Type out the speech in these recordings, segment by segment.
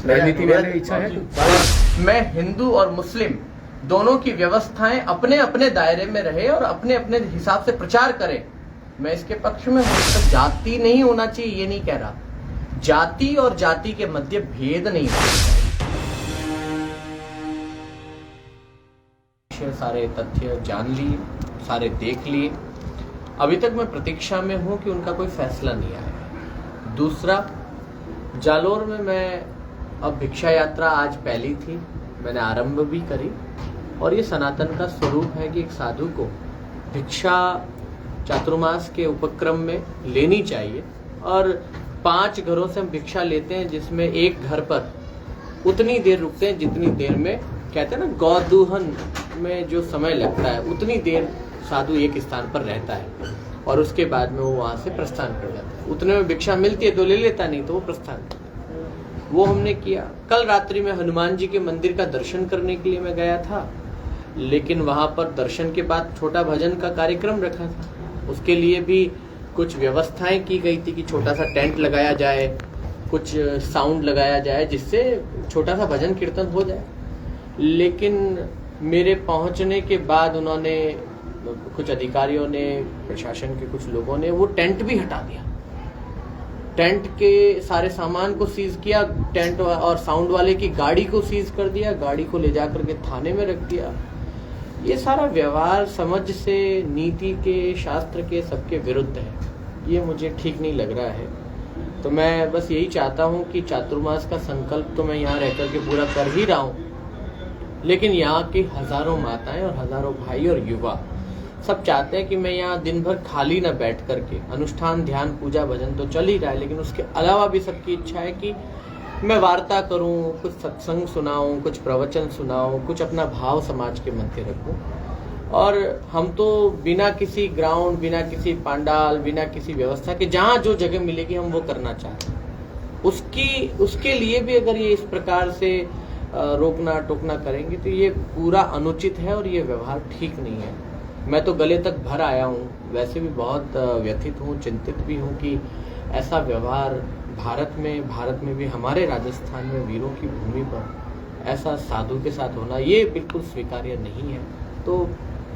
राजनीति में इच्छा है। मैं हिंदू और मुस्लिम दोनों की व्यवस्थाएं अपने अपने दायरे में रहे और अपने अपने हिसाब से प्रचार करें, मैं इसके पक्ष में हूं। तो जाति नहीं होना चाहिए ये नहीं कह रहा, जाति और जाति के मध्य भेद नहीं होना चाहिए। सारे तथ्य जान लिए, सारे देख लिए, अभी तक मैं प्रतीक्षा में हूं कि उनका कोई फैसला नहीं आया। दूसरा, जालोर में मैं अब भिक्षा यात्रा आज पहली थी, मैंने आरंभ भी करी, और ये सनातन का स्वरूप है कि एक साधु को भिक्षा चातुर्मास के उपक्रम में लेनी चाहिए। और 5 घरों से हम भिक्षा लेते हैं, जिसमें एक घर पर उतनी देर रुकते हैं जितनी देर में कहते हैं ना गौदूहन में जो समय लगता है, उतनी देर साधु एक स्थान पर रहता है और उसके बाद में वो वहां से प्रस्थान कर जाता है। उतने में भिक्षा मिलती है तो ले लेता, नहीं तो वो प्रस्थान करता है। वो हमने किया। कल रात्रि में हनुमान जी के मंदिर का दर्शन करने के लिए मैं गया था, लेकिन वहां पर दर्शन के बाद छोटा भजन का कार्यक्रम रखा था। उसके लिए भी कुछ व्यवस्थाएं की गई थी कि छोटा सा टेंट लगाया जाए, कुछ साउंड लगाया जाए, जिससे छोटा सा भजन कीर्तन हो जाए। लेकिन मेरे पहुंचने के बाद उन्होंने, कुछ अधिकारियों ने, प्रशासन के कुछ लोगों ने वो टेंट भी हटा दिया, टेंट के सारे सामान को सीज किया, टेंट और साउंड वाले की गाड़ी को सीज कर दिया, गाड़ी को ले जाकर के थाने में रख दिया। ये सारा व्यवहार समझ से, नीति के, शास्त्र के, सबके विरुद्ध है। ये मुझे ठीक नहीं लग रहा है। तो मैं बस यही चाहता हूँ कि चातुर्मास का संकल्प तो मैं यहाँ रहकर के पूरा कर ही रहा हूँ, लेकिन यहाँ की हजारों माताएं और हजारों भाई और युवा सब चाहते हैं कि मैं यहाँ दिन भर खाली न बैठ करके, अनुष्ठान, ध्यान, पूजा, भजन तो चल ही रहा है, लेकिन उसके अलावा भी सबकी इच्छा है कि मैं वार्ता करूं, कुछ सत्संग सुनाऊं, कुछ प्रवचन सुनाऊं, कुछ अपना भाव समाज के मध्य रखूं। और हम तो बिना किसी ग्राउंड, बिना किसी पंडाल, बिना किसी व्यवस्था के जहां जो जगह मिलेगी हम वो करना चाहते हैं। उसके लिए भी अगर ये इस प्रकार से रोकना टोकना करेंगे तो ये पूरा अनुचित है और ये व्यवहार ठीक नहीं है। मैं तो गले तक भर आया हूँ, वैसे भी बहुत व्यथित हूँ, चिंतित भी हूँ कि ऐसा व्यवहार भारत में भी, हमारे राजस्थान में वीरों की भूमि पर ऐसा साधु के साथ होना ये बिल्कुल स्वीकार्य नहीं है। तो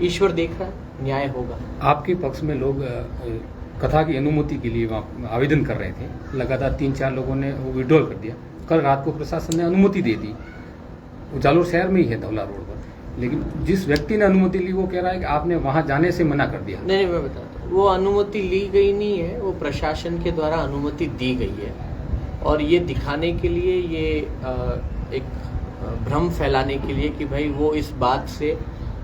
ईश्वर देख रहा है, न्याय होगा। आपके पक्ष में लोग कथा की अनुमति के लिए वहाँ आवेदन कर रहे थे, लगातार 3-4 लोगों ने वो विड्रॉल कर दिया। कल रात को प्रशासन ने अनुमति दे दी, जालोर शहर में ही है, धौला रोड पर, लेकिन जिस व्यक्ति ने अनुमति ली वो कह रहा है कि आपने वहां जाने से मना कर दिया। नहीं, मैं बताता हूँ, वो अनुमति ली गई नहीं है, वो प्रशासन के द्वारा अनुमति दी गई है। और ये दिखाने के लिए, ये एक भ्रम फैलाने के लिए कि भाई वो इस बात से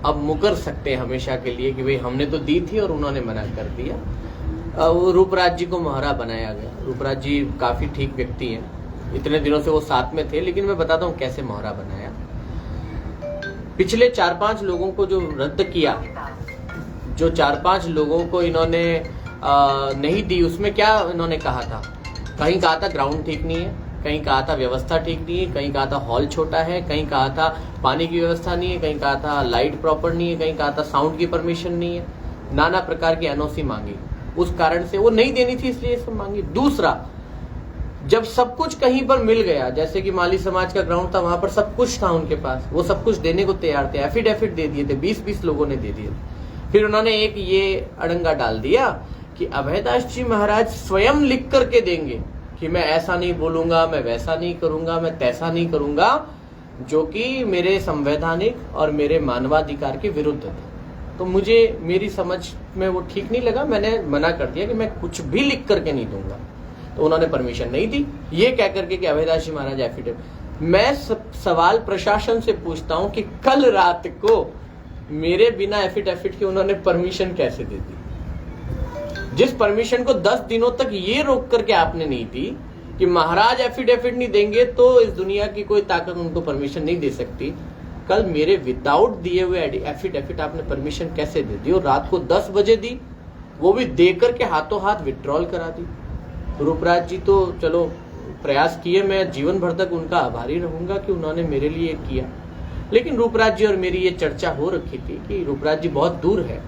अब मुकर सकते हैं हमेशा के लिए कि भाई हमने तो दी थी और उन्होंने मना कर दिया। वो रूपराज जी को मोहरा बनाया गया। रूपराज जी काफी ठीक व्यक्ति हैं, इतने दिनों से वो साथ में थे, लेकिन मैं बताता हूँ कैसे मोहरा बनाया। पिछले 4-5 लोगों को जो रद्द किया, जो 4-5 लोगों को इन्होंने नहीं दी, उसमें क्या इन्होंने कहा था? कहीं कहा था ग्राउंड ठीक नहीं है, कहीं कहा था व्यवस्था ठीक नहीं है, कहीं कहा था हॉल छोटा है, कहीं कहा था पानी की व्यवस्था नहीं है, कहीं कहा था लाइट प्रॉपर नहीं है, कहीं कहा था साउंड की परमिशन नहीं है। नाना प्रकार की एनओसी मांगी, उस कारण से वो नहीं देनी थी, इसलिए सब मांगी। दूसरा, जब सब कुछ कहीं पर मिल गया, जैसे कि माली समाज का ग्राउंड था, वहां पर सब कुछ था उनके पास, वो सब कुछ देने को तैयार थे, एफिडेविट दे दिए थे, 20-20 लोगों ने दे दिए। फिर उन्होंने एक ये अड़ंगा डाल दिया कि अभयदास जी महाराज स्वयं लिख करके देंगे कि मैं ऐसा नहीं बोलूंगा, मैं वैसा नहीं करूंगा, मैं तैसा नहीं करूंगा, जो कि मेरे संवैधानिक और मेरे मानवाधिकार के विरुद्ध थे। तो मुझे, मेरी समझ में वो ठीक नहीं लगा, मैंने मना कर दिया कि मैं कुछ भी लिख करके नहीं दूंगा। तो उन्होंने परमिशन नहीं दी, ये कह करके कि अभयदास जी महाराज एफिडेविट। मैं सवाल प्रशासन से पूछता हूं कि कल रात को मेरे बिना एफिडेविट के उन्होंने परमिशन कैसे दे दी? जिस परमिशन को 10 दिनों तक ये रोक करके आपने नहीं दी कि महाराज एफिडेविट नहीं देंगे तो इस दुनिया की कोई ताकत उनको परमिशन नहीं दे सकती, कल मेरे विदाउट दिए हुए एफिडेविट आपने परमिशन कैसे दे दी? और रात को 10 बजे दी, वो भी देकर के हाथों हाथ विड्रॉल करा दी। रूपराज जी तो चलो प्रयास किए, मैं जीवन भर तक उनका आभारी रहूंगा कि उन्होंने मेरे लिए किया। लेकिन रूपराज जी और मेरी ये चर्चा हो रखी थी कि रूपराज जी बहुत दूर है,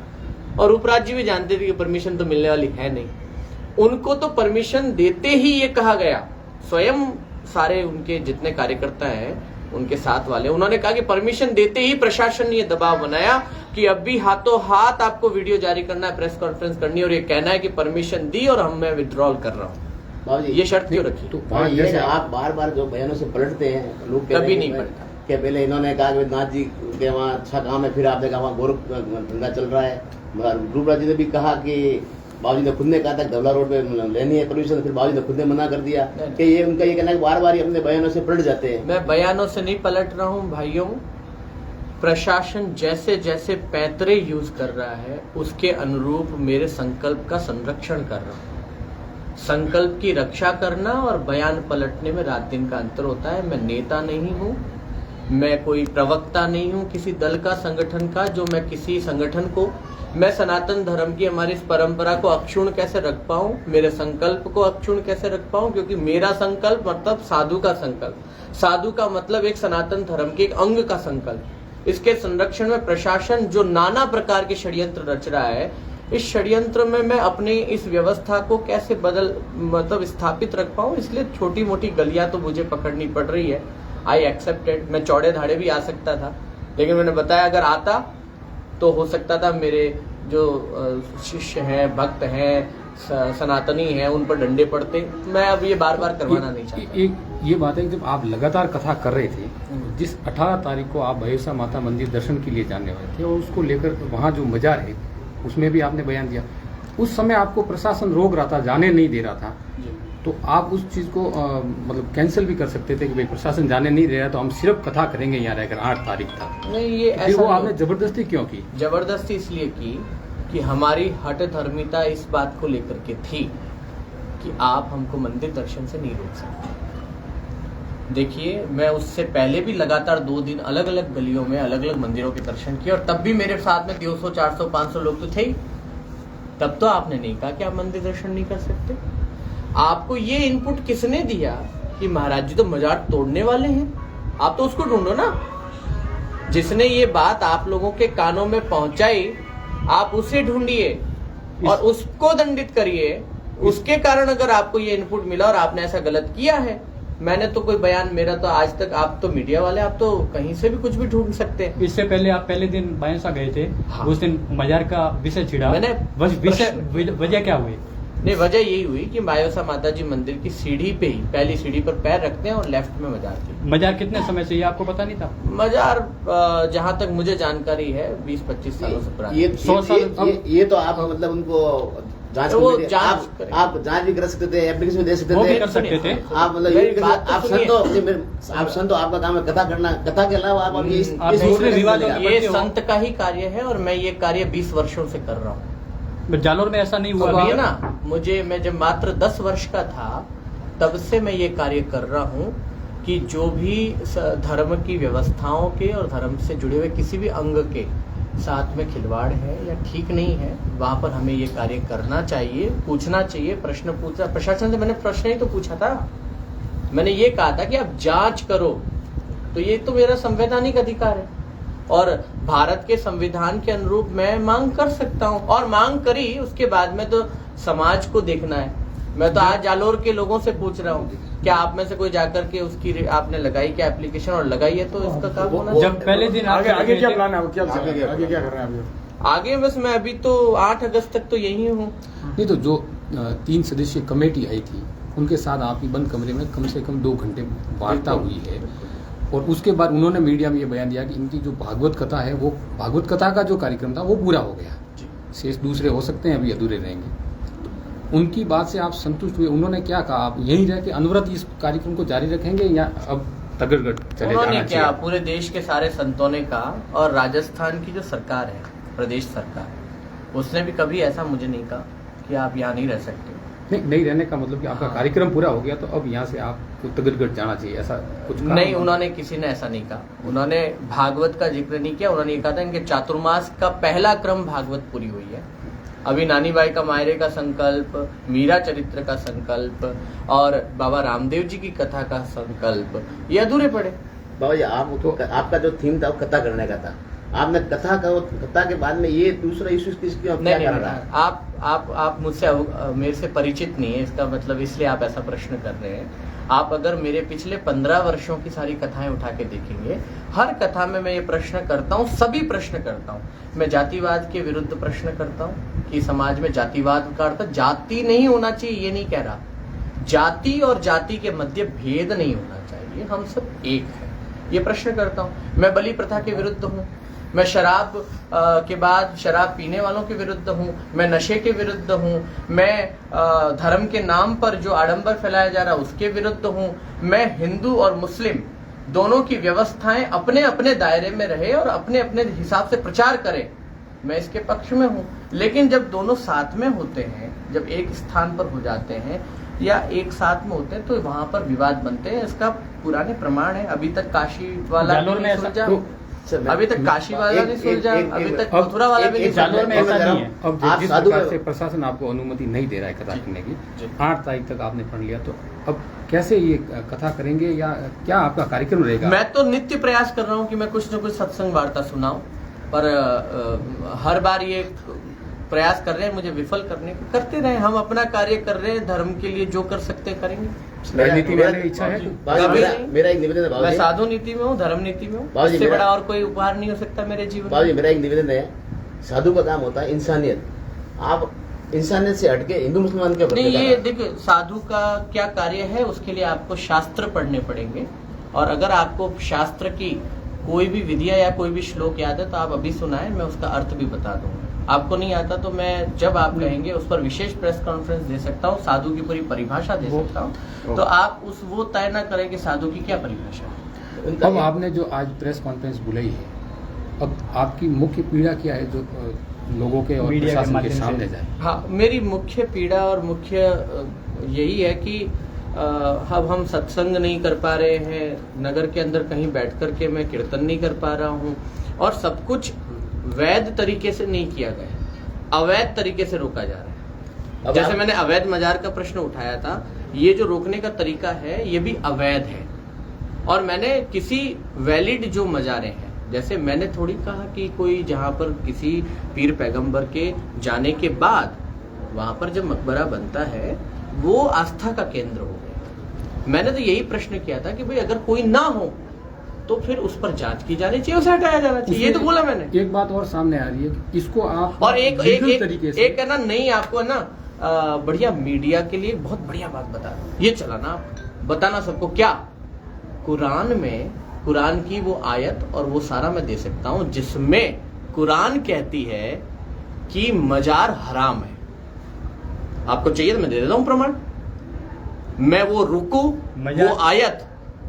और रूपराज जी भी जानते थे कि परमिशन तो मिलने वाली है नहीं। उनको तो परमिशन देते ही ये कहा गया, स्वयं सारे उनके जितने कार्यकर्ता हैं, उनके साथ वाले, उन्होंने कहा कि परमिशन देते ही प्रशासन ने ये दबाव बनाया कि अब भी हाथों हाथ आपको वीडियो जारी करना है, प्रेस कॉन्फ्रेंस करनी है और ये कहना है कि परमिशन दी और मैं विड्रॉल कर रहा हूँ। ये शर्त क्यों रखी? तो ये आप बार बार जो बयानों से पलटते हैं, लोग कभी नहीं पलटा कि पहले इन्होंने कहा कि नाथ जी के वहाँ अच्छा काम है, फिर आपने कहा वहाँ गोरख धंधा चल रहा है। रूपराज जी ने भी कहा कि बाबूजी ने खुद ने कहा था धवला रोड पे लेनी है परमिशन, फिर बाबूजी ने खुद ने मना कर दिया कि ये उनका ये कहना है कि बार बार अपने बयानों से पलट जाते हैं। मैं बयानों से नहीं पलट रहा हूँ भाइयों, प्रशासन जैसे जैसे पैंतरे यूज कर रहा है उसके अनुरूप मेरे संकल्प का संरक्षण कर रहा हूँ। संकल्प की रक्षा करना और बयान पलटने में रात दिन का अंतर होता है। मैं नेता नहीं हूँ, मैं कोई प्रवक्ता नहीं हूँ किसी दल का, संगठन का, जो मैं किसी संगठन को, मैं सनातन धर्म की हमारी इस परंपरा को अक्षुण्ण कैसे रख पाऊं, मेरे संकल्प को अक्षुण्ण कैसे रख पाऊं, क्योंकि मेरा संकल्प मतलब साधु का संकल्प, साधु का मतलब एक सनातन धर्म के एक अंग का संकल्प। इसके संरक्षण में प्रशासन जो नाना प्रकार के षड्यंत्र रच रहा है, इस षड्यंत्र में मैं अपनी इस व्यवस्था को कैसे मतलब स्थापित रख पाऊं, इसलिए छोटी मोटी गलियां तो मुझे पकड़नी पड़ रही है। I accepted. मैं चौड़े धाड़े भी आ सकता था, लेकिन मैंने बताया अगर आता तो हो सकता था मेरे जो शिष्य हैं, भक्त हैं, सनातनी हैं, उन पर डंडे पड़ते। मैं अब ये बार बार करवाना नहीं चाहता। एक ये बात है कि जब आप लगातार कथा कर रहे थे, जिस 18 तारीख को आप भैरसा माता मंदिर दर्शन के लिए जाने वाले थे और उसको लेकर वहाँ जो मजार है उसमें भी आपने बयान दिया, उस समय आपको प्रशासन रोक रहा था, जाने नहीं दे रहा था, तो आप उस चीज को मतलब कैंसिल भी कर सकते थे कि भाई प्रशासन जाने नहीं दे रहा तो हम सिर्फ कथा करेंगे यहाँ रहकर 8 तारीख तक। नहीं, ये फिर ऐसा वो आपने जबरदस्ती क्यों की? जबरदस्ती इसलिए की कि हमारी हठ धर्मिता इस बात को लेकर के थी कि आप हमको मंदिर दर्शन से नहीं रोक सकते। देखिए, मैं उससे पहले भी लगातार 2 दिन अलग अलग गलियों में अलग अलग मंदिरों के दर्शन किए और तब भी मेरे साथ में 200, 400, 500 लोग तो थे ही। तब तो आपने नहीं कहा कि आप मंदिर दर्शन नहीं कर सकते। आपको ये इनपुट किसने दिया कि महाराज जी तो मजार तोड़ने वाले हैं? आप तो उसको ढूंढो ना, जिसने ये बात आप लोगों के कानों में पहुंचाई, आप उसे ढूंढिए और उसको दंडित करिए। उसके कारण अगर आपको ये इनपुट मिला और आपने ऐसा गलत किया है, मैंने तो कोई बयान, मेरा तो आज तक, आप तो मीडिया वाले, आप तो कहीं से भी कुछ भी ढूंढ सकते हैं। इससे पहले आप पहले दिन भैंसा गए थे, हाँ। उस दिन मजार का विषय छिड़ा, मैंने वजह क्या हुई? नहीं, वजह यही हुई कि भैरसा माता जी मंदिर की सीढ़ी पे ही, पहली सीढ़ी पर पैर रखते हैं और लेफ्ट में मजार थी। मजार कितने समय से, ये आपको पता नहीं था? मजार जहाँ तक मुझे जानकारी है 20-25 सालों से पुरानी। ये तो आप मतलब उनको आप जांच भी कर सकते थे, एप्लीकेशन दे सकते थे, कर सकते थे। आप मतलब आप संतो आपका काम है कथा करना, कथा के अलावा आप ये संत का ही कार्य है और मैं ये कार्य 20 वर्षों से कर रहा हूँ। जालोर में ऐसा नहीं हुआ है ना, मैं जब मात्र 10 वर्ष का था तब से मैं ये कार्य कर रहा हूँ कि जो भी धर्म की व्यवस्थाओं के और धर्म से जुड़े हुए किसी भी अंग के साथ में खिलवाड़ है या ठीक नहीं है, वहां पर हमें ये कार्य करना चाहिए, पूछना चाहिए। प्रश्न पूछा प्रशासन से, मैंने प्रश्न ही तो पूछा था, मैंने ये कहा था कि आप जांच करो, तो ये तो मेरा संवैधानिक अधिकार है और भारत के संविधान के अनुरूप मैं मांग कर सकता हूँ और मांग करी। उसके बाद में तो समाज को देखना है। मैं तो आज जालोर के लोगों से पूछ रहा हूँ, क्या आप में से कोई जाकर के उसकी आपने लगाई क्या एप्लीकेशन, और लगाई है तो इसका काम होना। जब पहले दिन आगे क्या प्लान है, आगे क्या कर रहे हैं अभी? आगे बस मैं अभी तो 8 अगस्त तक तो यही हूँ। नहीं तो जो 3 सदस्यीय कमेटी आई थी उनके साथ आपकी बंद कमरे में कम से कम 2 घंटे वार्ता हुई है और उसके बाद उन्होंने मीडिया में ये बयान दिया कि इनकी जो भागवत कथा है, वो भागवत कथा का जो कार्यक्रम था वो पूरा हो गया, शेष दूसरे हो सकते हैं अभी अधूरे रहेंगे। उनकी बात से आप संतुष्ट हुए? उन्होंने क्या कहा, आप यहीं रह के अनवरत इस कार्यक्रम को जारी रखेंगे या अब तगड़गढ़ चले जाना चाहिए? क्या पूरे देश के सारे संतों ने कहा और राजस्थान की जो सरकार है, प्रदेश सरकार, उसने भी कभी ऐसा मुझे नहीं कहा कि आप यहाँ नहीं रह सकते। नहीं रहने का मतलब कि आपका कार्यक्रम पूरा हो गया तो अब यहाँ से आपको तगड़गढ़ जाना चाहिए, ऐसा कुछ कहा? नहीं, उन्होंने, किसी ने ऐसा नहीं कहा। उन्होंने भागवत का जिक्र नहीं किया। उन्होंने ये कहा था इनके चातुर्मास का पहला क्रम भागवत पूरी हुई है। अभी नानी बाई का मायरे का संकल्प, मीरा चरित्र का संकल्प और बाबा रामदेव जी की कथा का संकल्प, ये अधूरे पड़े। बाबा जी, आपका जो थीम था वो कथा करने का था, आपने कथा के बाद में ये दूसरा इश्यू क्या कर रहा है? आप मुझसे मेरे से परिचित नहीं है, इसका मतलब इसलिए आप ऐसा प्रश्न कर रहे हैं। आप अगर मेरे पिछले 15 वर्षों की सारी कथाएं उठा के देखेंगे, हर कथा में मैं ये प्रश्न करता हूँ, सभी प्रश्न करता हूँ। मैं जातिवाद के विरुद्ध प्रश्न करता हूँ कि समाज में जातिवाद का अर्थ जाति नहीं होना चाहिए, ये नहीं कह रहा। जाति और जाति के मध्य भेद नहीं होना चाहिए, हम सब एक हैं, ये प्रश्न करता हूँ। मैं बलि प्रथा के विरुद्ध हूँ, मैं शराब के बाद शराब पीने वालों के विरुद्ध हूँ, मैं नशे के विरुद्ध हूँ, मैं धर्म के नाम पर जो आडंबर फैलाया जा रहा है उसके विरुद्ध हूँ। मैं हिंदू और मुस्लिम दोनों की व्यवस्थाएं अपने अपने दायरे में रहे और अपने अपने हिसाब से प्रचार करें, मैं इसके पक्ष में हूँ। लेकिन जब दोनों साथ में होते हैं, जब एक स्थान पर हो जाते हैं या एक साथ में होते हैं, तो वहां पर विवाद बनते हैं। इसका पुराने प्रमाण है। अभी तक काशी वाला जालोर में सुलझा, अभी तक काशी वाला नहीं सुलझा, अभी तक मथुरा वाला भी नहीं जालोर में ऐसा नहीं है। अब जिस प्रकार से प्रशासन आपको अनुमति नहीं दे रहा है कथा करने की, 8 तारीख तक आपने पढ़ लिया, तो अब कैसे ये कथा करेंगे या क्या आपका कार्यक्रम रहेगा? मैं तो नित्य प्रयास कर रहा हूँ कि मैं कुछ न कुछ सत्संग वार्ता सुनाऊं, पर हर बार ये प्रयास कर रहे हैं मुझे विफल करने को। करते रहे, हम अपना कार्य कर रहे हैं, धर्म के लिए जो कर सकते हैं करेंगे। राजनीति में इच्छा है? मेरा एक निवेदन है मैं बाबूजी, साधु नीति में हूँ, धर्म नीति में हूँ, बाबूजी, इससे मेरा- बड़ा और कोई उपहार नहीं हो सकता मेरे जीवन में। बाबूजी मेरा एक निवेदन है, साधु का काम होता है इंसानियत। आप इंसानियत से हटके हिंदू मुसलमान के नहीं, ये देखिए साधु का क्या कार्य है, उसके लिए आपको शास्त्र पढ़ने पड़ेंगे। और अगर आपको शास्त्र की कोई भी विधिया या कोई भी श्लोक याद है तो आप अभी सुनाएं, मैं उसका अर्थ भी बता दूंगा। आपको नहीं आता तो मैं जब आप कहेंगे उस पर विशेष प्रेस कॉन्फ्रेंस दे सकता हूँ, साधु की पूरी परिभाषा दे सकता हूँ, तो आप वो तय ना करें कि साधु की क्या परिभाषा है। अब आपने जो आज प्रेस कॉन्फ्रेंस बुलाई है, अब आपकी मुख्य पीड़ा क्या है जो लोगों के और मीडिया के प्रशासन के माध्यम से। सामने जाए? हाँ, मेरी मुख्य पीड़ा और मुख्य यही है कि अब हम सत्संग नहीं कर पा रहे हैं, नगर के अंदर कहीं बैठ कर के मैं कीर्तन नहीं कर पा रहा हूँ, और सब कुछ वैध तरीके से नहीं किया गया, अवैध तरीके से रोका जा रहा है। जैसे मैंने अवैध मजार का प्रश्न उठाया था, ये जो रोकने का तरीका है ये भी अवैध है। और मैंने किसी वैलिड जो मजारे हैं, जैसे मैंने थोड़ी कहा कि कोई जहां पर किसी पीर पैगंबर के जाने के बाद वहां पर जब मकबरा बनता है वो आस्था का केंद्र हो गया। मैंने तो यही प्रश्न किया था कि भाई अगर कोई ना हो तो फिर उस पर जांच की जानी चाहिए, उसे हटाया जाना चाहिए, ये तो बोला मैंने। एक बात और सामने आ रही है कि इसको आप और एक तरीके से एक है ना, नहीं आपको है ना बढ़िया मीडिया के लिए बहुत बढ़िया बात बता रहा हूं, ये चलाना आप बताना सबको। क्या कुरान में, कुरान की वो आयत और वो सारा मैं दे सकता हूं जिसमें कुरान कहती है कि मजार हराम है। आपको चाहिए तो मैं दे देता हूं प्रमाण, मैं वो रुकू वो आयत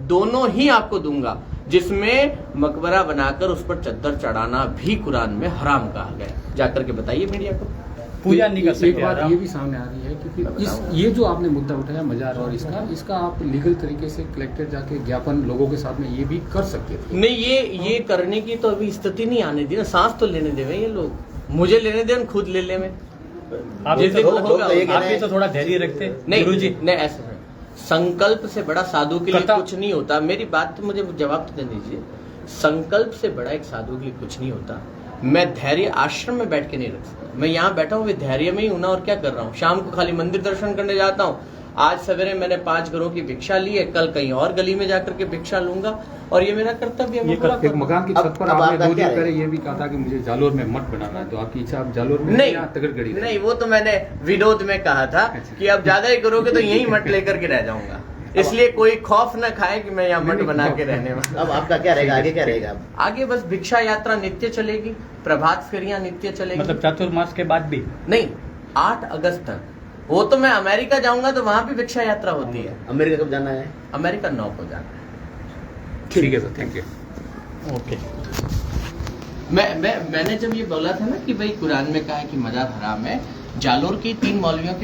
दोनों ही आपको दूंगा जिसमें मकबरा बनाकर उस पर चद्दर चढ़ाना भी कुरान में हराम कहा गया। जाकर के बताइए मीडिया को। पूजा नहीं कर एक सकते बात यार। ये भी सामने आ रही है क्योंकि ये जो आपने मुद्दा उठाया मजार और इसका आप लीगल तरीके से कलेक्टर जाके ज्ञापन लोगों के साथ में ये भी कर सकते थे। नहीं, ये करने की तो अभी स्थिति नहीं आने दी ना, सांस तो लेने देवे ये लोग, मुझे लेने दे, खुद ले ले। मैं आप जिस दिन होगा, आप भी तो थोड़ा धैर्य रखते नहीं गुरुजी। नहीं, ऐसे नहीं। संकल्प से बड़ा साधु के लिए कथा- कुछ नहीं होता। मेरी बात तो मुझे जवाब तो दे दीजिए। संकल्प से बड़ा एक साधु के लिए कुछ नहीं होता। मैं धैर्य आश्रम में बैठ के नहीं रख सकता। मैं यहाँ बैठा हूँ धैर्य में ही हूं ना, और क्या कर रहा हूँ? शाम को खाली मंदिर दर्शन करने जाता हूँ। आज सवेरे मैंने 5 घरों की भिक्षा ली है, कल कहीं और गली में जाकर के भिक्षा लूंगा, और ये मेरा कर्तव्य है। मैं पूरा एक करूंगा। मकान की छत पर अब आपने आपका 2 क्या दिन है? पहले ये भी कहा था कि मुझे जालोर में मठ बनाना है, तो आपकी इच्छा आप जालोर में नहीं या तगड़गड़ी रहेगी? नहीं, वो तो मैंने विनोद में कहा था कि अब ज्यादा ही करोगे तो यही मठ लेकर के रह जाऊंगा, इसलिए कोई खौफ न खाए कि मैं यहाँ मठ बना के रहने वाला। अब आपका क्या रहेगा, आगे क्या रहेगा? आगे बस भिक्षा यात्रा नित्य चलेगी, प्रभात फेरियां नित्य चलेगी। मतलब चातुर्मास के बाद भी नहीं, 8 अगस्त तक। वो तो मैं अमेरिका जाऊंगा तो वहां भी भिक्षा यात्रा होती है। अमेरिका कब जाना है? अमेरिका 9 को जाना है। ठीक है सर, थैंक यू। ओके। मैंने जब ये बोला था ना कि भाई कुरान में कहा है कि मजार हराम है, जालोर की 3 मौलवियों की